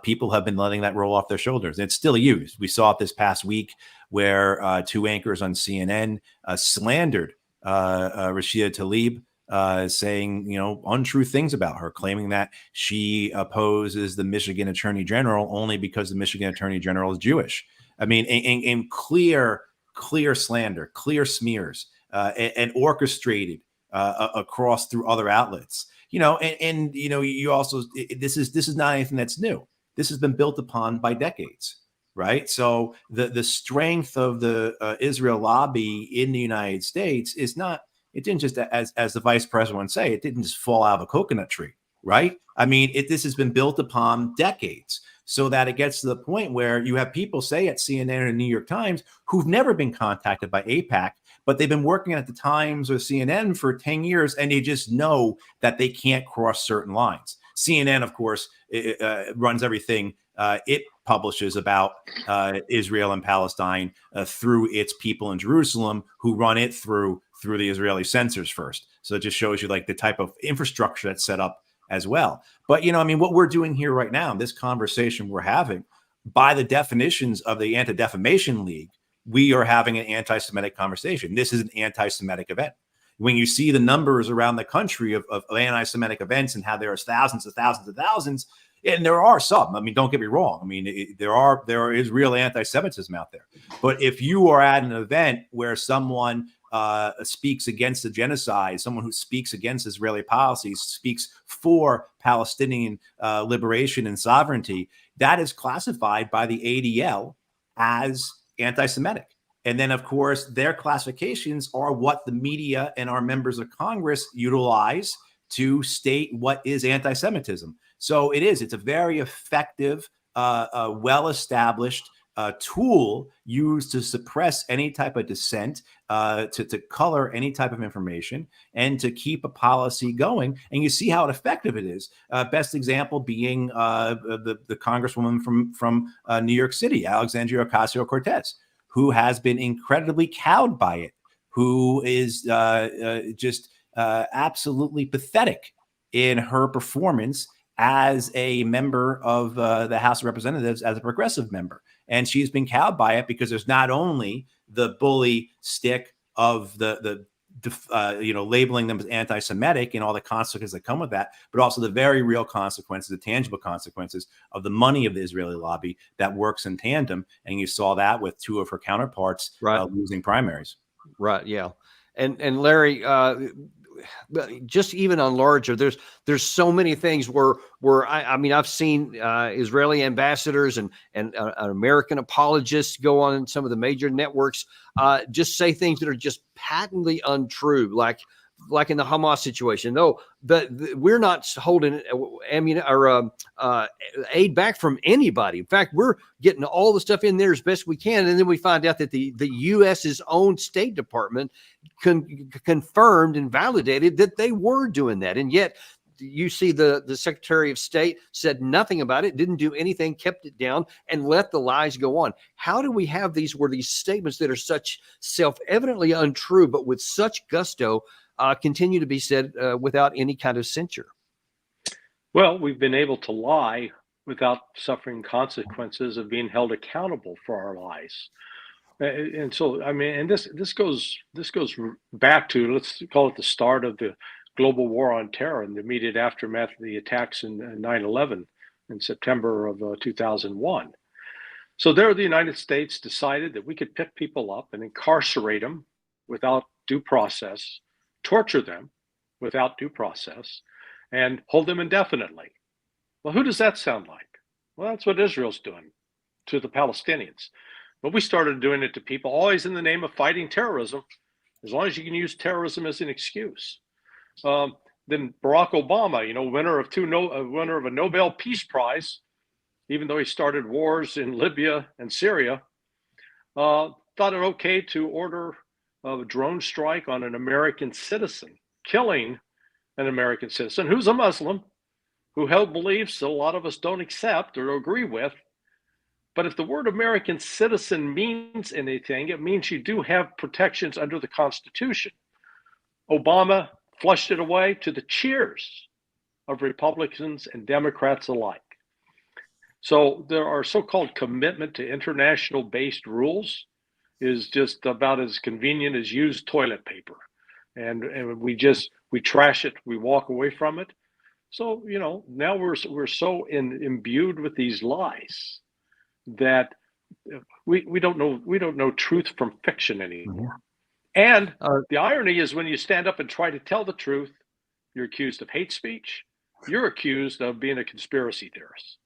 people have been letting that roll off their shoulders. And it's still used. We saw it this past week where two anchors on CNN slandered Rashida Tlaib, saying, untrue things about her, claiming that she opposes the Michigan Attorney General only because the Michigan Attorney General is Jewish. I mean, in clear slander, clear smears, and orchestrated across through other outlets. You also, this is not anything that's new. This has been built upon by decades, right? So the strength of the Israel lobby in the United States is not. It didn't just, as the vice president would say, it didn't just fall out of a coconut tree, right? I mean, this has been built upon decades. So that it gets to the point where you have people say at CNN and New York Times who've never been contacted by AIPAC, but they've been working at the Times or CNN for 10 years, and they just know that they can't cross certain lines. CNN, of course, runs everything it publishes about Israel and Palestine through its people in Jerusalem, who run it through the Israeli censors first. So it just shows you like the type of infrastructure that's set up as well. But, what we're doing here right now, this conversation we're having, by the definitions of the Anti-Defamation League, we are having an anti-Semitic conversation. This is an anti-Semitic event. When you see the numbers around the country of anti-Semitic events and how there are thousands and thousands and thousands, and there are some, don't get me wrong. There is real anti-Semitism out there. But if you are at an event where someone speaks against the genocide, someone who speaks against Israeli policies, speaks for Palestinian liberation and sovereignty, that is classified by the ADL as anti-Semitic. And then, of course, their classifications are what the media and our members of Congress utilize to state what is anti-Semitism. So it's a very effective, well-established tool used to suppress any type of dissent, to color any type of information, and to keep a policy going. And you see how effective it is. Best example being the congresswoman from New York City, Alexandria Ocasio-Cortez, who has been incredibly cowed by it, who is just absolutely pathetic in her performance as a member of the House of Representatives, as a progressive member. And she's been cowed by it because there's not only the bully stick of the labeling them as anti-Semitic and all the consequences that come with that, but also the very real consequences, the tangible consequences of the money of the Israeli lobby that works in tandem. And you saw that with two of her counterparts losing primaries. Right. Yeah. And Larry, just even on larger, there's so many things where I mean, I've seen Israeli ambassadors and American apologists go on some of the major networks, just say things that are just patently untrue, like in the Hamas situation. No, we're not holding aid back from anybody. In fact, we're getting all the stuff in there as best we can, and then we find out that the U.S.'s own State Department confirmed and validated that they were doing that, and yet you see the Secretary of State said nothing about it, didn't do anything, kept it down, and let the lies go on. How do we have these statements that are such self-evidently untrue, but with such gusto, continue to be said without any kind of censure? Well, we've been able to lie without suffering consequences of being held accountable for our lies. And so, I mean, and this goes back to, let's call it the start of the global war on terror and the immediate aftermath of the attacks in 9/11 in September of 2001. So there, the United States decided that we could pick people up and incarcerate them without due process, torture them without due process, and hold them indefinitely. Well, who does that sound like? Well, that's what Israel's doing to the Palestinians. But we started doing it to people, always in the name of fighting terrorism, as long as you can use terrorism as an excuse. Then Barack Obama, winner of a Nobel Peace Prize, even though he started wars in Libya and Syria, thought it okay to order a drone strike on an American citizen, killing an American citizen who's a Muslim, who held beliefs that a lot of us don't accept or agree with. But if the word American citizen means anything, it means you do have protections under the Constitution. Obama flushed it away to the cheers of Republicans and Democrats alike. So there are so-called commitment to international-based rules is just about as convenient as used toilet paper. And we trash it, we walk away from it. So, now we're so imbued with these lies that we don't know truth from fiction anymore. And the irony is, when you stand up and try to tell the truth, you're accused of hate speech. You're accused of being a conspiracy theorist.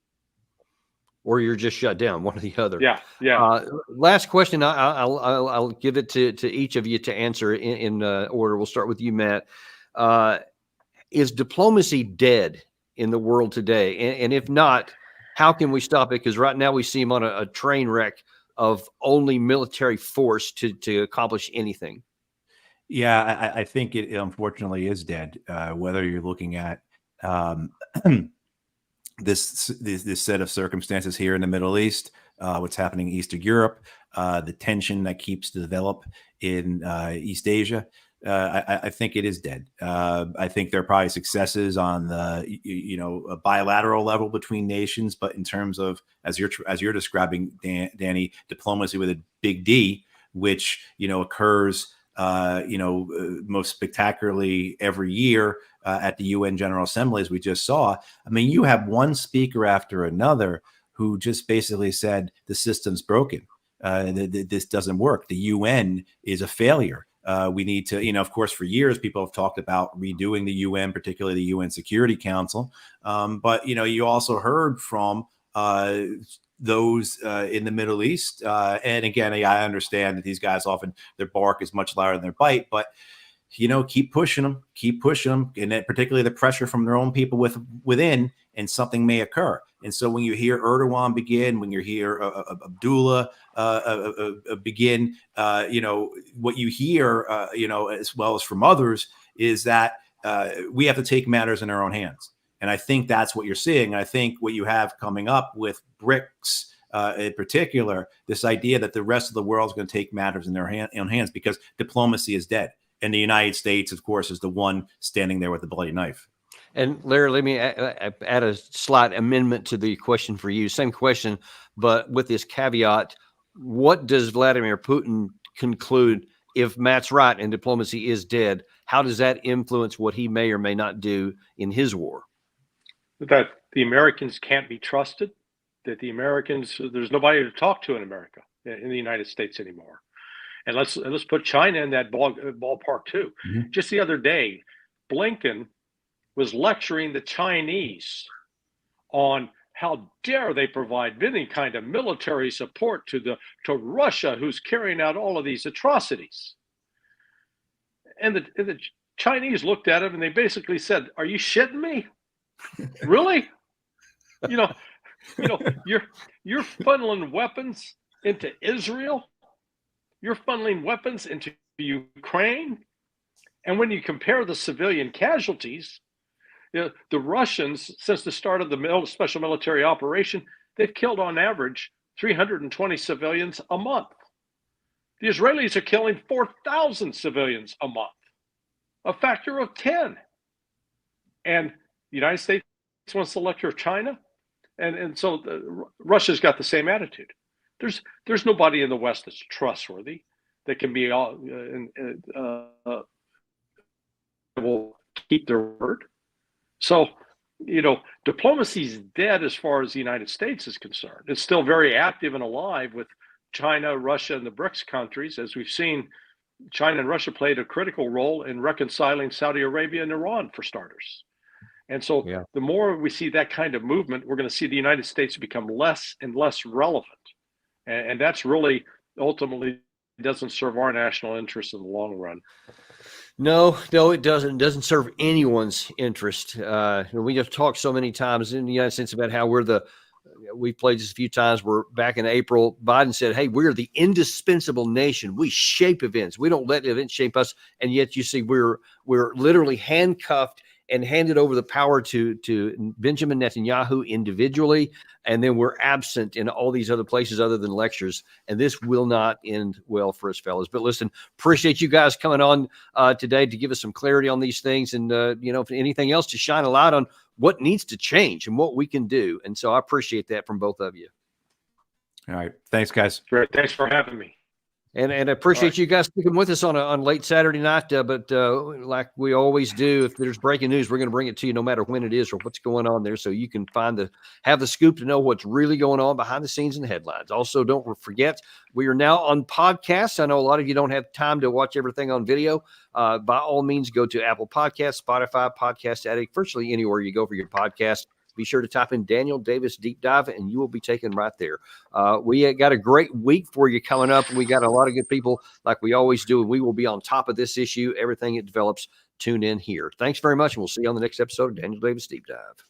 Or you're just shut down, one or the other. Yeah. Last question. I'll give it to each of you to answer in order. We'll start with you, Matt. Is diplomacy dead in the world today? And if not, how can we stop it? Because right now we seem on a train wreck of only military force to accomplish anything. Yeah, I think it unfortunately is dead. Whether you're looking at this set of circumstances here in the Middle East, what's happening in Eastern Europe, the tension that keeps to develop in East Asia, I think it is dead. I think there are probably successes on the a bilateral level between nations, but in terms of as you're describing, Danny, diplomacy with a big D, which occurs most spectacularly every year at the UN General Assembly, as we just saw. I mean, you have one speaker after another who just basically said the system's broken. This doesn't work. The UN is a failure. We need to, of course, for years, people have talked about redoing the UN, particularly the UN Security Council. But, you also heard from those in the Middle East. And again, I understand that these guys often, their bark is much louder than their bite, but, keep pushing them, and then particularly the pressure from their own people within, and something may occur. And so when you hear Erdogan begin, when you hear Abdullah begin, what you hear, as well as from others, is that we have to take matters in our own hands. And I think that's what you're seeing. And I think what you have coming up with BRICS in particular, this idea that the rest of the world is going to take matters in their own hands, because diplomacy is dead. And the United States, of course, is the one standing there with the bloody knife. And Larry, let me add a slight amendment to the question for you. Same question, but with this caveat: what does Vladimir Putin conclude if Matt's right and diplomacy is dead? How does that influence what he may or may not do in his war? That the Americans can't be trusted, that the Americans, there's nobody to talk to in America, in the United States anymore. And let's put China in that ballpark too. Mhm. Just the other day, Blinken was lecturing the Chinese on how dare they provide any kind of military support to Russia, who's carrying out all of these atrocities. And the Chinese looked at him and they basically said, "Are you shitting me? Really? You know, you're funneling weapons into Israel. You're funneling weapons into Ukraine. And when you compare the civilian casualties, the Russians, since the start of the special military operation, they've killed on average 320 civilians a month. The Israelis are killing 4,000 civilians a month, a factor of 10. And the United States wants to lecture China, and so Russia's got the same attitude. There's nobody in the West that's trustworthy that can be will keep their word. So, diplomacy's dead as far as the United States is concerned. It's still very active and alive with China, Russia, and the BRICS countries. As we've seen, China and Russia played a critical role in reconciling Saudi Arabia and Iran, for starters. And so the more we see that kind of movement, we're going to see the United States become less and less relevant. And that's really ultimately doesn't serve our national interests in the long run. No, it doesn't. It doesn't serve anyone's interest. We have talked so many times in the United States about how we've played this a few times. We're back in April. Biden said, "Hey, we're the indispensable nation. We shape events. We don't let events shape us." And yet you see we're literally handcuffed and handed over the power to Benjamin Netanyahu individually. And then we're absent in all these other places other than lectures. And this will not end well for us, fellas. But listen, appreciate you guys coming on today to give us some clarity on these things. And, if anything else, to shine a light on what needs to change and what we can do. And so I appreciate that from both of you. All right. Thanks, guys. Great. Thanks for having me. And I appreciate you guys sticking with us on late Saturday night. But like we always do, if there's breaking news, we're going to bring it to you no matter when it is or what's going on there, so you can have the scoop to know what's really going on behind the scenes and headlines. Also, don't forget, we are now on podcasts. I know a lot of you don't have time to watch everything on video. By all means, go to Apple Podcasts, Spotify, Podcast Addict, virtually anywhere you go for your podcast. Be sure to type in Daniel Davis Deep Dive, and you will be taken right there. We got a great week for you coming up. We got a lot of good people like we always do. We will be on top of this issue. Everything it develops, tune in here. Thanks very much, and we'll see you on the next episode of Daniel Davis Deep Dive.